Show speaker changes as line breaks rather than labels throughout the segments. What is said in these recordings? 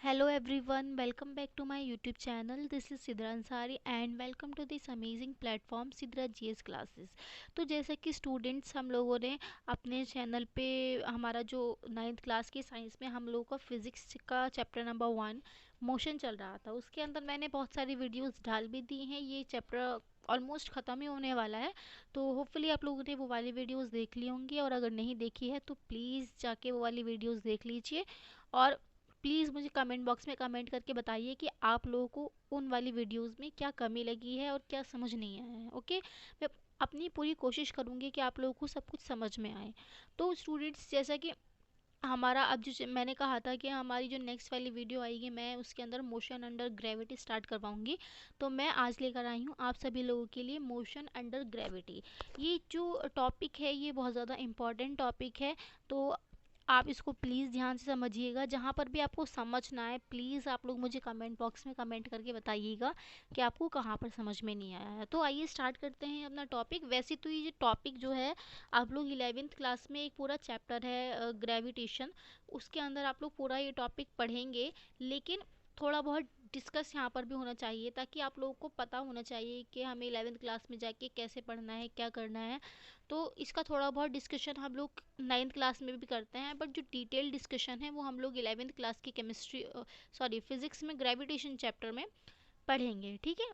Hello everyone, welcome back to my YouTube channel. This is Sidra Ansari and welcome to this amazing platform Sidra GS Classes. तो जैसे कि students हम लोगों ने अपने channel पे हमारा जो 9th क्लास की साइंस में हम लोगों का फिज़िक्स का चैप्टर नंबर 1 मोशन चल रहा था। उसके अंदर मैंने बहुत सारी वीडियोस डाल भी दी हैं। ये चैप्टर ऑलमोस्ट ख़त्म ही होने वाला है, तो होपफुली आप लोगों ने वो वाली वीडियोस देख ली होंगी, और अगर नहीं देखी है तो प्लीज़ जाके वो वाली वीडियोस देख लीजिए। और प्लीज़ मुझे कमेंट बॉक्स में कमेंट करके बताइए कि आप लोगों को उन वाली वीडियोस में क्या कमी लगी है और क्या समझ नहीं आया है। ओके, मैं अपनी पूरी कोशिश करूँगी कि आप लोगों को सब कुछ समझ में आए। तो स्टूडेंट्स, जैसा कि हमारा अब जो मैंने कहा था कि हमारी जो नेक्स्ट वाली वीडियो आएगी, मैं उसके अंदर मोशन अंडर ग्रेविटी स्टार्ट करवाऊंगी। तो मैं आज लेकर आई हूँ आप सभी लोगों के लिए मोशन अंडर ग्रेविटी। ये जो टॉपिक है ये बहुत ज़्यादा इम्पॉर्टेंट टॉपिक है, तो आप इसको प्लीज़ ध्यान से समझिएगा। जहाँ पर भी आपको समझ ना आए प्लीज़ आप लोग मुझे कमेंट बॉक्स में कमेंट करके बताइएगा कि आपको कहाँ पर समझ में नहीं आया है। तो आइए स्टार्ट करते हैं अपना टॉपिक। वैसे तो ये टॉपिक जो है आप लोग 11th क्लास में एक पूरा चैप्टर है ग्रेविटेशन, उसके अंदर आप लोग पूरा ये टॉपिक पढ़ेंगे, लेकिन थोड़ा बहुत डिस्कस यहाँ पर भी होना चाहिए ताकि आप लोगों को पता होना चाहिए कि हमें 11th क्लास में जाके कैसे पढ़ना है, क्या करना है। तो इसका थोड़ा बहुत डिस्कशन हम लोग 9th क्लास में भी करते हैं, बट जो डिटेल डिस्कशन है वो हम लोग 11th क्लास की केमिस्ट्री फिजिक्स में ग्रेविटेशन चैप्टर में पढ़ेंगे। ठीक है,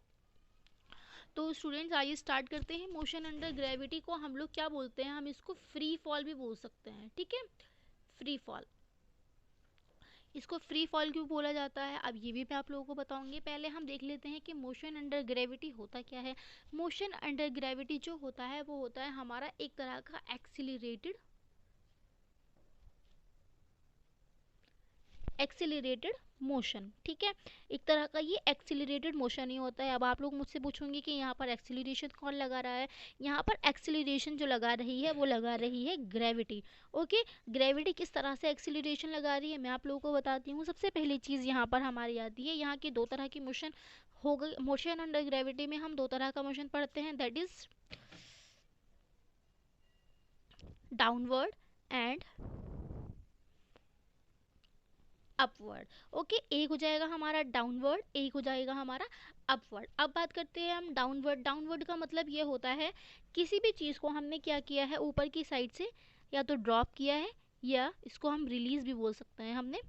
तो स्टूडेंट्स आइए स्टार्ट करते हैं। मोशन अंडर ग्रेविटी को हम लोग क्या बोलते हैं, हम इसको फ्री फॉल भी बोल सकते हैं। ठीक है, फ्री फॉल। इसको फ्री फॉल क्यों बोला जाता है अब ये भी मैं आप लोगों को बताऊंगी। पहले हम देख लेते हैं कि मोशन अंडर ग्रेविटी होता क्या है। मोशन अंडर ग्रेविटी जो होता है वो होता है हमारा एक तरह का एक्सिलरेटेड मोशन। ठीक है, एक तरह का ये एक्सिलरेटेड मोशन ही होता है। अब आप लोग मुझसे पूछोंगे कि यहाँ पर एक्सिलरेशन कौन लगा रहा है। यहाँ पर एक्सिलरेशन जो लगा रही है वो लगा रही है ग्रेविटी। ओके, ग्रेविटी किस तरह से एक्सिलरेशन लगा रही है मैं आप लोगों को बताती हूँ। सबसे पहली चीज़ यहाँ पर हमारी आती है, यहाँ की दो तरह की मोशन हो गई। मोशन अंडर ग्रेविटी में हम दो तरह का मोशन पढ़ते हैं, that is downward and upward. Okay, एक हो जाएगा हमारा डाउनवर्ड, एक हो जाएगा हमारा अपवर्ड। अब बात करते हैं हम डाउनवर्ड। डाउनवर्ड का मतलब ये होता है किसी भी चीज़ को हमने क्या किया है, ऊपर की साइड से या तो ड्रॉप किया है, या इसको हम रिलीज भी बोल सकते हैं, हमने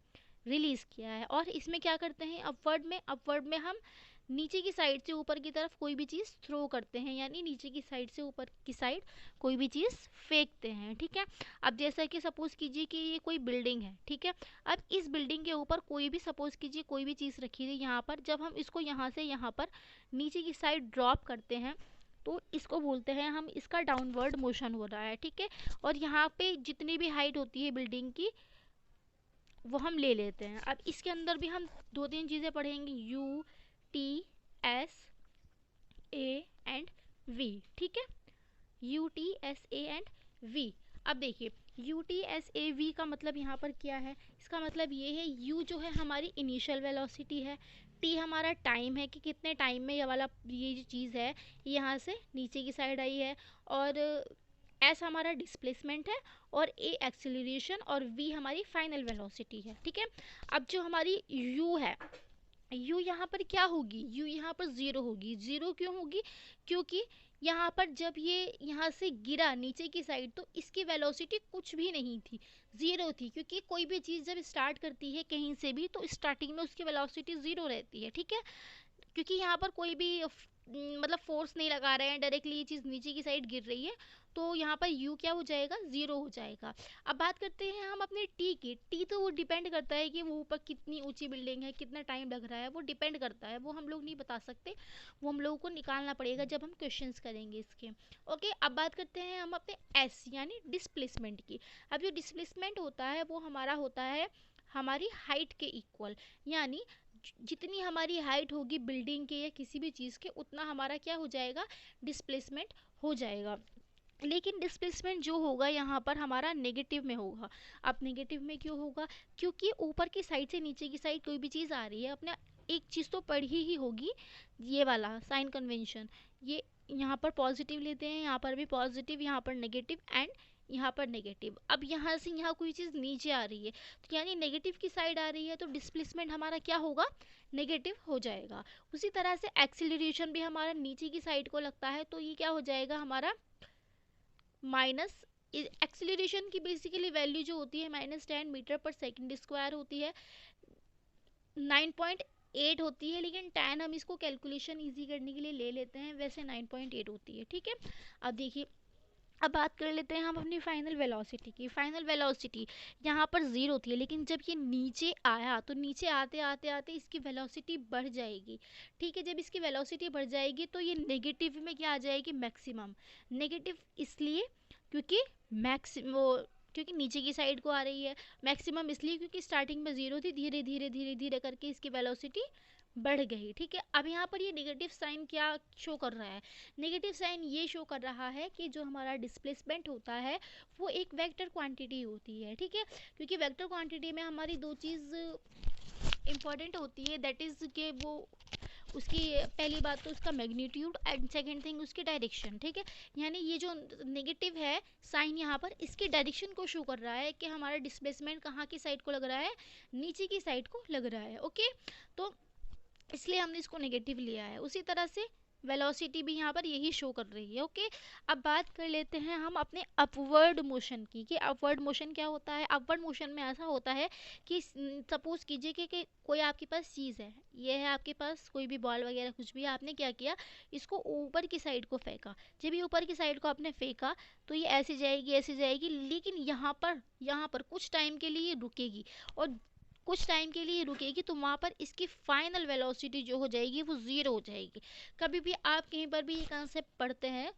रिलीज किया है। और इसमें क्या करते हैं अपवर्ड में हम नीचे की साइड से ऊपर की तरफ कोई भी चीज़ थ्रो करते हैं, यानी नीचे की साइड से ऊपर की साइड कोई भी चीज़ फेंकते हैं। ठीक है, अब जैसा कि सपोज कीजिए कि ये कोई बिल्डिंग है। ठीक है, अब इस बिल्डिंग के ऊपर कोई भी सपोज कीजिए कोई भी चीज़ रखी थी यहाँ पर, जब हम इसको यहाँ से यहाँ पर नीचे की साइड ड्रॉप करते हैं तो इसको बोलते हैं हम, इसका डाउनवर्ड मोशन हो रहा है। ठीक है, और यहाँ पे जितनी भी हाइट होती है बिल्डिंग की वो हम ले लेते हैं। अब इसके अंदर भी हम दो तीन चीज़ें पढ़ेंगे, U T S A and V. ठीक है, U T S A and V. अब देखिए, U T S A V का मतलब यहाँ पर क्या है, इसका मतलब ये है यू जो है हमारी इनिशियल वेलोसिटी है, टी हमारा टाइम है कि कितने टाइम में ये वाला ये जो चीज़ है यहाँ से नीचे की साइड आई है, और एस हमारा डिस्प्लेसमेंट है, और ए एक्सेलरेशन, और वी हमारी फाइनल वेलोसिटी है। ठीक है, अब जो हमारी यू है, यू यहाँ पर क्या होगी, यू यहाँ पर ज़ीरो होगी। ज़ीरो क्यों होगी, क्योंकि यहाँ पर जब ये यहाँ से गिरा नीचे की साइड तो इसकी वेलोसिटी कुछ भी नहीं थी, ज़ीरो थी। क्योंकि कोई भी चीज़ जब स्टार्ट करती है कहीं से भी तो स्टार्टिंग में उसकी वेलोसिटी ज़ीरो रहती है। ठीक है, क्योंकि यहाँ पर कोई भी मतलब फोर्स नहीं लगा रहे हैं, डायरेक्टली ये चीज़ नीचे की साइड गिर रही है, तो यहाँ पर यू क्या हो जाएगा, ज़ीरो हो जाएगा। अब बात करते हैं हम अपने टी की। टी तो वो डिपेंड करता है कि वो ऊपर कितनी ऊंची बिल्डिंग है, कितना टाइम लग रहा है, वो डिपेंड करता है, वो हम लोग नहीं बता सकते, वो हम लोगों को निकालना पड़ेगा जब हम क्वेश्चंस करेंगे इसके। ओके, अब बात करते हैं हम अपने एस यानी डिस्प्लेसमेंट की। अब जो डिस्प्लेसमेंट होता है वो हमारा होता है हमारी हाइट के इक्वल, यानी जितनी हमारी हाइट होगी बिल्डिंग के या किसी भी चीज़ के, उतना हमारा क्या हो जाएगा, डिस्प्लेसमेंट हो जाएगा। लेकिन डिस्प्लेसमेंट जो होगा यहाँ पर हमारा नेगेटिव में होगा। अब नेगेटिव में क्यों होगा, क्योंकि ऊपर की साइड से नीचे की साइड कोई भी चीज़ आ रही है, अपने एक चीज़ तो पढ़ी ही होगी, ये वाला साइन कन्वेंशन। ये यहाँ पर पॉजिटिव लेते हैं, यहाँ पर भी पॉजिटिव, यहाँ पर नेगेटिव एंड यहाँ पर नेगेटिव। अब यहाँ से यहाँ कोई चीज़ नीचे आ रही है तो यानी नेगेटिव की साइड आ रही है, तो डिस्प्लेसमेंट हमारा क्या होगा, नेगेटिव हो जाएगा। उसी तरह से एक्सीलरेशन भी हमारा नीचे की साइड को लगता है, तो ये क्या हो जाएगा हमारा माइनस। एक्सीलरेशन की बेसिकली वैल्यू जो होती है -10 मीटर पर सेकंड स्क्वायर होती है, 9.8 होती है, लेकिन 10 हम इसको कैलकुलेशन इजी करने के लिए ले लेते हैं, वैसे 9.8 होती है, ठीक है। अब देखिए, अब बात कर लेते हैं हम अपनी फाइनल वेलोसिटी की। फाइनल वेलोसिटी यहाँ पर 0 थी, लेकिन जब ये नीचे आया तो नीचे आते आते आते इसकी वेलोसिटी बढ़ जाएगी, ठीक है। जब इसकी वेलोसिटी बढ़ जाएगी तो ये नेगेटिव में क्या आ जाएगी, मैक्सिमम। नेगेटिव इसलिए क्योंकि क्योंकि नीचे की साइड को आ रही है। मैक्सिमम इसलिए क्योंकि स्टार्टिंग में 0 थी, धीरे धीरे धीरे धीरे करके इसकी वेलोसिटी बढ़ गई, ठीक है। अब यहाँ पर ये नेगेटिव साइन क्या शो कर रहा है, नेगेटिव साइन ये शो कर रहा है कि जो हमारा डिस्प्लेसमेंट होता है वो एक वेक्टर क्वांटिटी होती है, ठीक है। क्योंकि वेक्टर क्वांटिटी में हमारी दो चीज़ इंपॉर्टेंट होती है, दैट इज़ कि वो उसकी पहली बात तो उसका मैग्नीट्यूड एंड सेकंड थिंग उसकी डायरेक्शन, ठीक है। यानी ये जो नेगेटिव है साइन यहाँ पर इसकी डायरेक्शन को शो कर रहा है कि हमारा डिस्प्लेसमेंट कहाँ की साइड को लग रहा है, नीचे की साइड को लग रहा है, ओके। तो इसलिए हमने इसको नेगेटिव लिया है। उसी तरह से वेलोसिटी भी यहाँ पर यही शो कर रही है, ओके। अब बात कर लेते हैं हम अपने अपवर्ड मोशन की, कि अपवर्ड मोशन क्या होता है। अपवर्ड मोशन में ऐसा होता है कि सपोज कीजिए कि कोई आपके पास चीज़ है, ये है आपके पास कोई भी बॉल वगैरह कुछ भी, आपने क्या किया, इसको ऊपर की साइड को फेंका। जब ये ऊपर की साइड को आपने फेंका तो ये ऐसे जाएगी, लेकिन यहाँ पर कुछ टाइम के लिए रुकेगी, और कुछ टाइम के लिए रुकेगी तो वहाँ पर इसकी फाइनल वेलोसिटी जो हो जाएगी वो 0 हो जाएगी। कभी भी आप कहीं पर भी ये कंसेप्ट पढ़ते हैं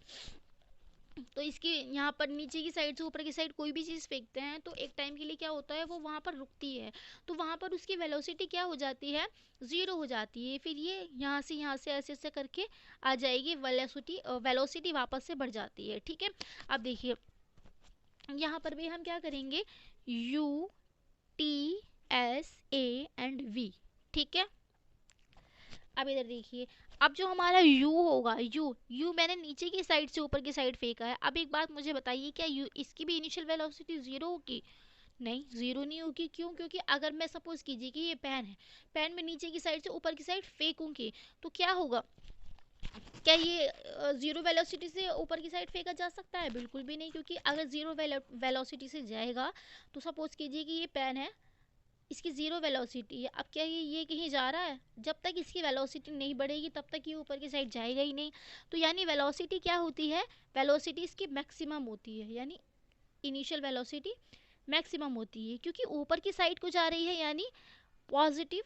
तो इसकी यहाँ पर नीचे की साइड से ऊपर की साइड कोई भी चीज़ फेंकते हैं तो एक टाइम के लिए क्या होता है, वो वहाँ पर रुकती है, तो वहाँ पर उसकी वेलोसिटी क्या हो जाती है, 0 हो जाती है। फिर ये यहाँ से ऐसे ऐसे करके आ जाएगी, वेलोसिटी वापस से बढ़ जाती है, ठीक है। अब देखिए यहाँ पर भी हम क्या करेंगे, U T S A and V, ठीक है। अब इधर देखिए, अब जो हमारा U होगा, U मैंने नीचे की साइड से ऊपर की साइड फेंका है। अब एक बात मुझे बताइए, क्या इसकी भी इनिशियल वेलोसिटी 0 होगी, नहीं 0 नहीं होगी। क्यों, क्योंकि अगर मैं सपोज कीजिए कि ये पेन है, पेन में नीचे की साइड से ऊपर की साइड फेंकूंगी तो क्या होगा, क्या ये 0 वेलोसिटी से ऊपर की साइड फेंका जा सकता है, बिल्कुल भी नहीं। क्योंकि अगर 0 वेलोसिटी से जाएगा तो सपोज कीजिए कि ये पेन है, इसकी 0 वेलोसिटी है। अब क्या ये कहीं जा रहा है, जब तक इसकी वेलोसिटी नहीं बढ़ेगी तब तक ये ऊपर की साइड जाएगा ही नहीं। तो यानी वेलोसिटी क्या होती है, वेलोसिटी इसकी मैक्सिमम होती है, यानी इनिशियल वेलोसिटी मैक्सिमम होती है, क्योंकि ऊपर की साइड को जा रही है, यानी पॉजिटिव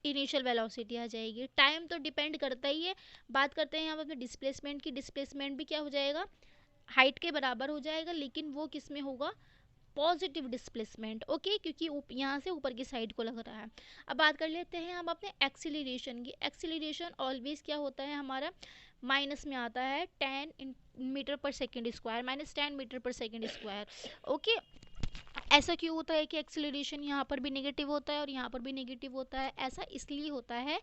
इनिशियल वेलोसिटी आ जाएगी। टाइम तो डिपेंड करता ही है। बात करते हैं यहाँ पर डिस्प्लेसमेंट की, डिस्प्लेसमेंट भी क्या हो जाएगा, हाइट के बराबर हो जाएगा, लेकिन वो किस में होगा, पॉजिटिव डिस्प्लेसमेंट, ओके, क्योंकि यहाँ से ऊपर की साइड को लग रहा है। अब बात कर लेते हैं हम अपने एक्सीलरेशन की। एक्सीलरेशन ऑलवेज क्या होता है हमारा, माइनस में आता है 10 metre per second square, -10 metre per second square, okay. ऐसा क्यों होता है कि एक्सीलरेशन यहाँ पर भी नेगेटिव होता है और यहाँ पर भी नेगेटिव होता है, ऐसा इसलिए होता है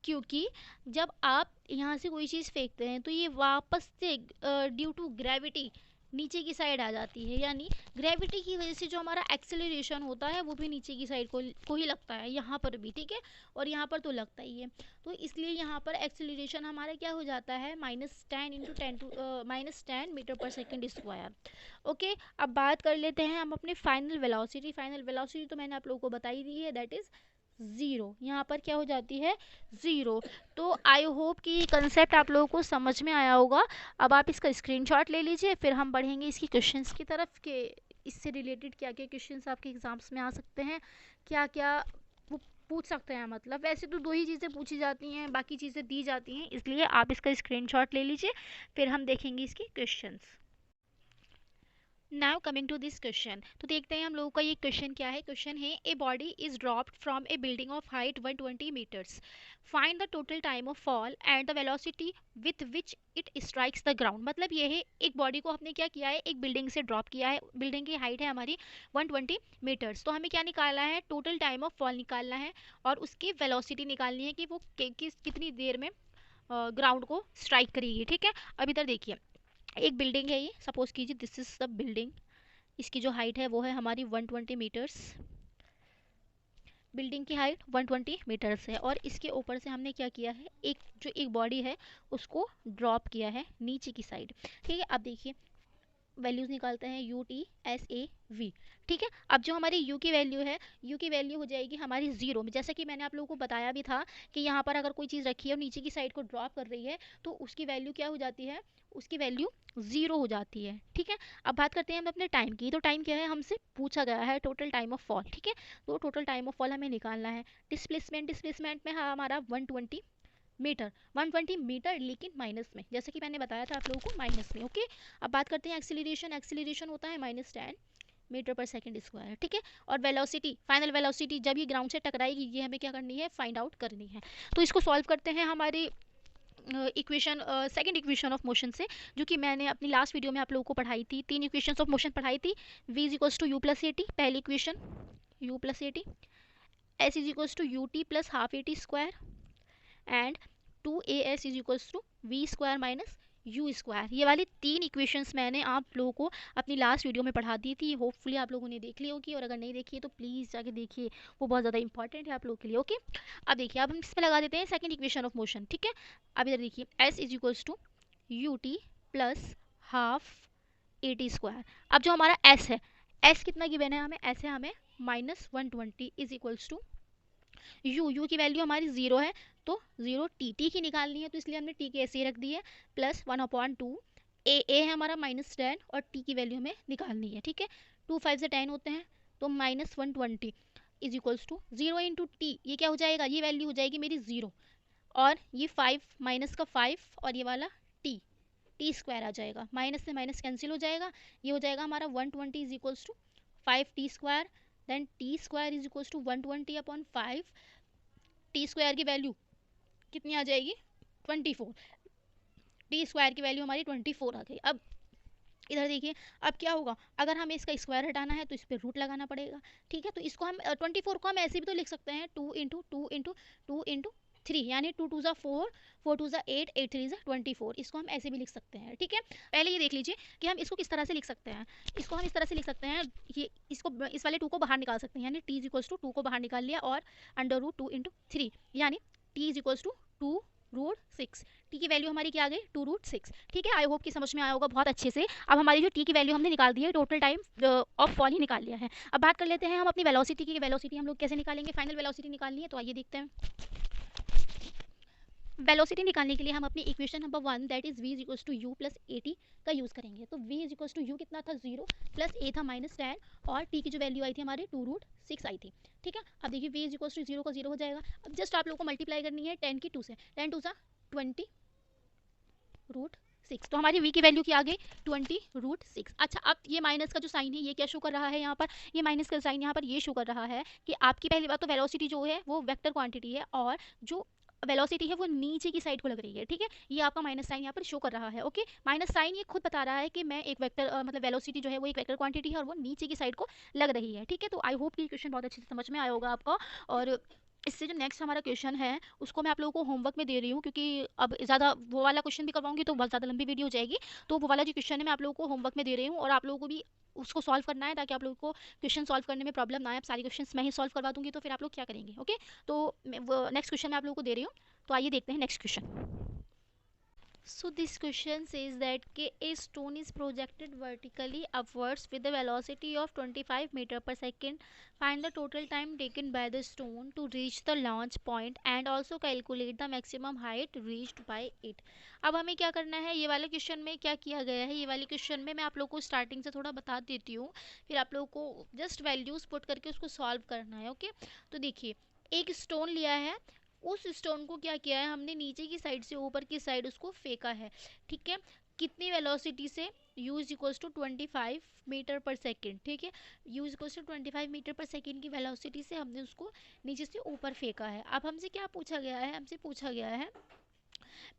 क्योंकि जब आप यहाँ से कोई चीज़ फेंकते हैं तो ये वापस से ड्यू टू ग्रेविटी नीचे की साइड आ जाती है, यानी ग्रेविटी की वजह से जो हमारा एक्सेलरेशन होता है वो भी नीचे की साइड को ही लगता है, यहाँ पर भी, ठीक है, और यहाँ पर तो लगता ही है। तो इसलिए यहाँ पर एक्सेलरेशन हमारा क्या हो जाता है, -10 metre per second square, okay. अब बात कर लेते हैं हम अपने फाइनल वेलोसिटी। फाइनल वेलोसिटी तो मैंने आप लोगों को बता ही दी है, दैट इज़ 0। यहाँ पर क्या हो जाती है, 0। तो आई होप कि ये कंसेप्ट आप लोगों को समझ में आया होगा। अब आप इसका स्क्रीनशॉट ले लीजिए, फिर हम बढ़ेंगे इसकी क्वेश्चंस की तरफ कि इससे रिलेटेड क्या क्या क्वेश्चंस आपके एग्जाम्स में आ सकते हैं, क्या क्या वो पूछ सकते हैं। मतलब वैसे तो दो ही चीज़ें पूछी जाती हैं, बाकी चीज़ें दी जाती हैं, इसलिए आप इसका स्क्रीनशॉट ले लीजिए, फिर हम देखेंगे इसकी questions. Now coming to this question, तो देखते हैं हम लोगों का ये क्वेश्चन क्या है। क्वेश्चन है, a body is dropped from a building of height 120 metres, find the total time of fall and the velocity with which it strikes the ground. मतलब ये है, एक बॉडी को हमने क्या किया है, एक बिल्डिंग से ड्रॉप किया है, बिल्डिंग की हाइट है हमारी 120 मीटर्स, तो हमें क्या निकालना है, टोटल टाइम ऑफ फॉल निकालना है और उसकी वेलोसिटी निकालनी है कि वो कितनी देर में ग्राउंड को स्ट्राइक करेगी, ठीक है। अब इधर देखिए, एक बिल्डिंग है ये, सपोज कीजिए दिस इज द बिल्डिंग। इसकी जो हाइट है वो है हमारी 120 मीटर्स। बिल्डिंग की हाइट 120 मीटर्स है और इसके ऊपर से हमने क्या किया है, एक बॉडी है उसको ड्रॉप किया है नीचे की साइड। ठीक है, अब देखिए वैल्यूज निकालते हैं you T S A we. ठीक है, अब जो हमारी यू की वैल्यू है, यू की वैल्यू हो जाएगी हमारी जीरो में, जैसा कि मैंने आप लोगों को बताया भी था कि यहाँ पर अगर कोई चीज़ रखी है और नीचे की साइड को ड्रॉप कर रही है तो उसकी वैल्यू क्या हो जाती है, उसकी वैल्यू जीरो हो जाती है। ठीक है, अब बात करते हैं हम अपने टाइम की। तो टाइम क्या है, हमसे पूछा गया है टोटल टाइम ऑफ फॉल। ठीक है, तो टोटल टाइम ऑफ फॉल हमें निकालना है। डिस्प्लेसमेंट में हमारा 120 मीटर, 120 मीटर लेकिन माइनस में, जैसे कि मैंने बताया था आप लोगों को माइनस में। ओके, अब बात करते हैं एक्सीलरेशन। एक्सीलरेशन होता है -10 मीटर पर सेकंड स्क्वायर। ठीक है, और वेलोसिटी, फाइनल वेलोसिटी जब ये ग्राउंड से टकराएगी ये हमें क्या करनी है, फाइंड आउट करनी है। तो इसको सॉल्व करते हैं हमारी equation, second equation of motion से, जो कि मैंने अपनी लास्ट वीडियो में आप लोगों को पढ़ाई थी। तीन इक्वेशन ऑफ मोशन पढ़ाई थी। v is equals to u plus a t, पहली equation u plus a t, s is equals to U T plus half A T square and 2as is equals to v square minus u square. ये वाली तीन equations मैंने आप लोगों को अपनी last video में पढ़ा दी थी। होपफुली आप लोगों ने देख ली होगी, और अगर नहीं देखी है तो प्लीज़ जाके देखिए, वो बहुत ज़्यादा इंपॉर्टेंट है आप लोगों के लिए। ओके, अब देखिए, अब हम इस पर लगा देते हैं सेकंड इक्वेशन ऑफ मोशन। ठीक है, अब इधर देखिए s is equals to U T plus half A T square. अब जो हमारा s है, s कितना गिवन है हमें, s है हमें -120 इज इक्वल्स टू यू की वैल्यू हमारी जीरो है, तो जीरो टी की निकालनी है, तो इसलिए हमने टी के ऐसे ही रख दी है, प्लस 1/2 ए है हमारा -10 और टी की वैल्यू हमें निकालनी है। ठीक है, 2 5 से 10 होते हैं, तो -120 is equals to zero into T, ये क्या हो जाएगा, ये वैल्यू हो जाएगी मेरी जीरो, और ये 5 माइनस का 5 और ये वाला टी, टी स्क्वायर आ जाएगा, माइनस से माइनस कैंसिल हो जाएगा, ये हो जाएगा हमारा 120 is equals to 5 T square, then T square is equals to 120 upon 5। T square की वैल्यू कितनी आ जाएगी, 24। टी स्क्वायर की वैल्यू हमारी 24 आ गई। अब इधर देखिए, अब क्या होगा, अगर हमें इसका स्क्वायर हटाना है तो इस पर रूट लगाना पड़ेगा। ठीक है, तो इसको हम 24 को हम ऐसे भी तो लिख सकते हैं, 2 इंटू 2 इंटू 2 इंटू 3, यानी 2 2 ज़ा 4, 4 2 ज़ा 8, 8 3 ज़ा 24। इसको हम ऐसे भी लिख सकते हैं। ठीक है, पहले ये देख लीजिए कि हम इसको किस तरह से लिख सकते हैं। इसको हम इस तरह से लिख सकते हैं, ये इसको इस वाले 2 को बाहर निकाल सकते हैं, यानी टी इज इक्वल्स टू 2 को बाहर निकाल लिया और अंडर रूट 2 इंटू 3, यानी T is equals to 2√6। T की वैल्यू हमारी क्या आ गई, 2√6। ठीक है, आई होप कि समझ में आया होगा बहुत अच्छे से। अब हमारी जो टी की वैल्यू हमने निकाल दी है, टोटल टाइम ऑफ फॉल ही निकाल लिया है। अब बात कर लेते हैं हम अपनी वेलोसिटी की। वेलोसिटी हम लोग कैसे निकालेंगे, फाइनल वेलोसिटी निकालनी है, तो आइए देखते हैं। वेलोसिटी निकालने के लिए हम अपनी equation number 1 that is v is equals to u plus a t का यूज़ करेंगे। तो v is equals to u कितना था, 0, प्लस ए था -10, और t की जो वैल्यू आई थी हमारी 2√6 आई थी। ठीक है, अब देखिए v इज इक्वल्स टू 0 का 0 हो जाएगा। अब जस्ट आप लोगों को मल्टीप्लाई करनी है 10 की 2 से, 10 2 सा 20√6, तो हमारी v की वैल्यू क्या आ गई, 20√6। अच्छा, अब ये माइनस का जो साइन है ये क्या शो कर रहा है यहाँ पर, ये माइनस का साइन यहाँ पर ये शो कर रहा है कि आपकी पहली बात तो वेलोसिटी जो है वो वेक्टर क्वांटिटी है, और जो वेलोसिटी है वो नीचे की साइड को लग रही है। ठीक है, ये आपका माइनस साइन यहाँ पर शो कर रहा है। ओके, माइनस साइन ये खुद बता रहा है कि मैं एक वेक्टर मतलब वेलोसिटी जो है वो एक वेक्टर क्वांटिटी है और वो नीचे की साइड को लग रही है। ठीक है, तो आई होप कि क्वेश्चन बहुत अच्छे से समझ में आया होगा आपको। और इससे जो नेक्स्ट हमारा क्वेश्चन है उसको मैं आप लोगों को होमवर्क में दे रही हूँ, क्योंकि अब ज़्यादा वो वाला क्वेश्चन भी करवाऊंगी तो बहुत ज़्यादा लंबी वीडियो हो जाएगी। तो वो वाला जो क्वेश्चन है मैं आप लोगों को होमवर्क में दे रही हूँ, और आप लोगों को भी उसको सॉल्व करना है, ताकि आप लोगों को क्वेश्चन सॉल्व करने में प्रॉब्लम ना आए। अब सारी क्वेश्चंस मैं ही सॉल्व करवा दूंगी तो फिर आप लोग क्या करेंगे। ओके, तो नेक्स्ट क्वेश्चन मैं आप लोगों को दे रही हूँ, तो आइए देखते हैं next question. So this question says that a stone is projected vertically upwards with a velocity of 25 meter per second. Find the total time taken by the stone to reach the launch point and also calculate the maximum height reached by it. अब हमें क्या करना है, ये वाले question में क्या किया गया है, ये वाले क्वेश्चन में मैं आप लोगों को स्टार्टिंग से थोड़ा बता देती हूँ, फिर आप लोगों को जस्ट वैल्यूज पुट करके उसको सॉल्व करना है। ओके, तो देखिए, एक स्टोन लिया है, उस स्टोन को क्या किया है हमने, नीचे की साइड से ऊपर की साइड उसको फेंका है। ठीक है, कितनी वेलोसिटी से, u is equals to 25 metre per second. ठीक है, u is equals to 25 metre per second की वेलोसिटी से हमने उसको नीचे से ऊपर फेंका है। अब हमसे क्या पूछा गया है, हमसे पूछा गया है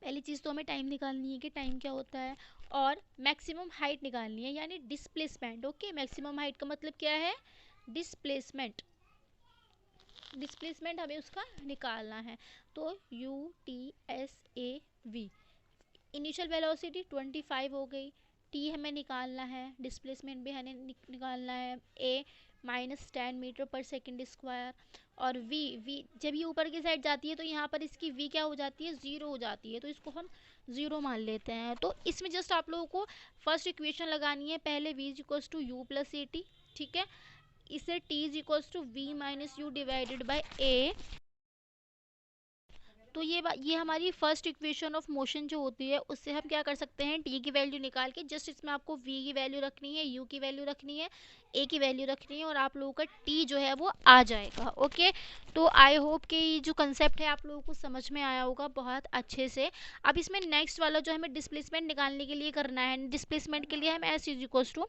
पहली चीज़ तो हमें टाइम निकालनी है कि टाइम क्या होता है, और मैक्सिमम हाइट निकालनी है, यानी डिस्प्लेसमेंट। ओके, मैक्सिमम हाइट का मतलब क्या है, डिस्प्लेसमेंट। डिस्प्लेसमेंट हमें उसका निकालना है। तो u t s a v, initial velocity 25 हो गई, टी हमें निकालना है, डिस्प्लेसमेंट भी हमें निकालना है, ए -10 मीटर पर सेकेंड स्क्वायर। और वी जब ये ऊपर की साइड जाती है तो यहाँ पर इसकी वी क्या हो जाती है, ज़ीरो हो जाती है, तो इसको हम ज़ीरो मान लेते हैं। तो इसमें जस्ट आप लोगों को फर्स्ट इक्वेशन लगानी है, पहले v is equals to u plus a t, ठीक है। इसे t is equals to v minus u divided by a. तो ये हमारी फर्स्ट इक्वेशन ऑफ मोशन जो होती है उससे हम क्या कर सकते हैं, t की वैल्यू निकाल के जस्ट इसमें आपको v की वैल्यू रखनी है, u की वैल्यू रखनी है, a की वैल्यू रखनी है और आप लोगों का t जो है वो आ जाएगा। ओके, तो आई होप कि ये जो कंसेप्ट है आप लोगों को समझ में आया होगा बहुत अच्छे से। अब इसमें नेक्स्ट वाला जो हमें डिस्प्लेसमेंट निकालने के लिए करना है, डिस्प्लेसमेंट के लिए हम s is equals to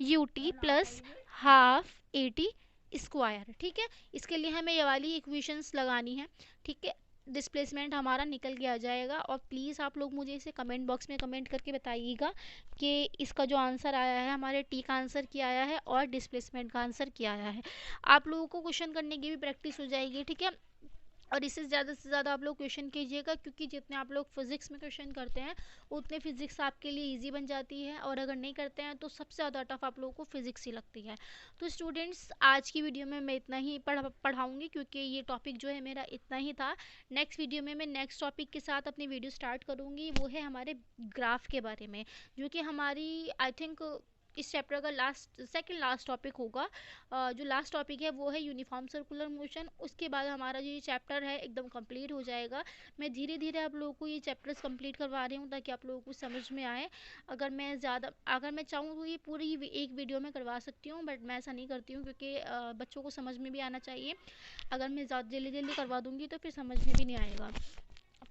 U T plus half A T square, ठीक है। इसके लिए हमें ये वाली इक्वेशंस लगानी है, ठीक है। डिस्प्लेसमेंट हमारा निकल के आ जाएगा। और प्लीज़ आप लोग मुझे इसे कमेंट बॉक्स में कमेंट करके बताइएगा कि इसका जो आंसर आया है, हमारे टी का आंसर क्या आया है और डिस्प्लेसमेंट का आंसर क्या आया है। आप लोगों को क्वेश्चन करने की भी प्रैक्टिस हो जाएगी, ठीक है। और इससे ज़्यादा से ज़्यादा आप लोग क्वेश्चन कीजिएगा, क्योंकि जितने आप लोग फिज़िक्स में क्वेश्चन करते हैं उतने फिज़िक्स आपके लिए इजी बन जाती है, और अगर नहीं करते हैं तो सबसे ज़्यादा टफ आप लोगों को फिज़िक्स ही लगती है। तो स्टूडेंट्स, आज की वीडियो में मैं इतना ही पढ़ाऊँगी, क्योंकि ये टॉपिक जो है मेरा इतना ही था। नेक्स्ट वीडियो में मैं नेक्स्ट टॉपिक के साथ अपनी वीडियो स्टार्ट करूँगी, वो है हमारे ग्राफ के बारे में, जो कि हमारी आई थिंक इस चैप्टर का सेकंड लास्ट टॉपिक होगा। जो लास्ट टॉपिक है वो है यूनिफॉर्म सर्कुलर मोशन। उसके बाद हमारा जो ये चैप्टर है एकदम कंप्लीट हो जाएगा। मैं धीरे धीरे आप लोगों को ये चैप्टर्स कंप्लीट करवा रही हूँ ताकि आप लोगों को समझ में आए। अगर मैं चाहूँ तो ये पूरी एक वीडियो में करवा सकती हूँ, बट मैं ऐसा नहीं करती हूँ, क्योंकि बच्चों को समझ में भी आना चाहिए। अगर मैं ज़्यादा जल्दी जल्दी करवा दूँगी तो फिर समझ में भी नहीं आएगा।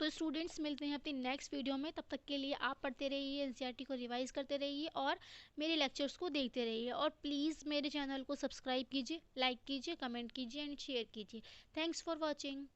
तो स्टूडेंट्स, मिलते हैं अपनी नेक्स्ट वीडियो में। तब तक के लिए आप पढ़ते रहिए, एनसीईआरटी को रिवाइज करते रहिए और मेरे लेक्चर्स को देखते रहिए। और प्लीज़ मेरे चैनल को सब्सक्राइब कीजिए, लाइक कीजिए, कमेंट कीजिए एंड शेयर कीजिए। Thanks for watching.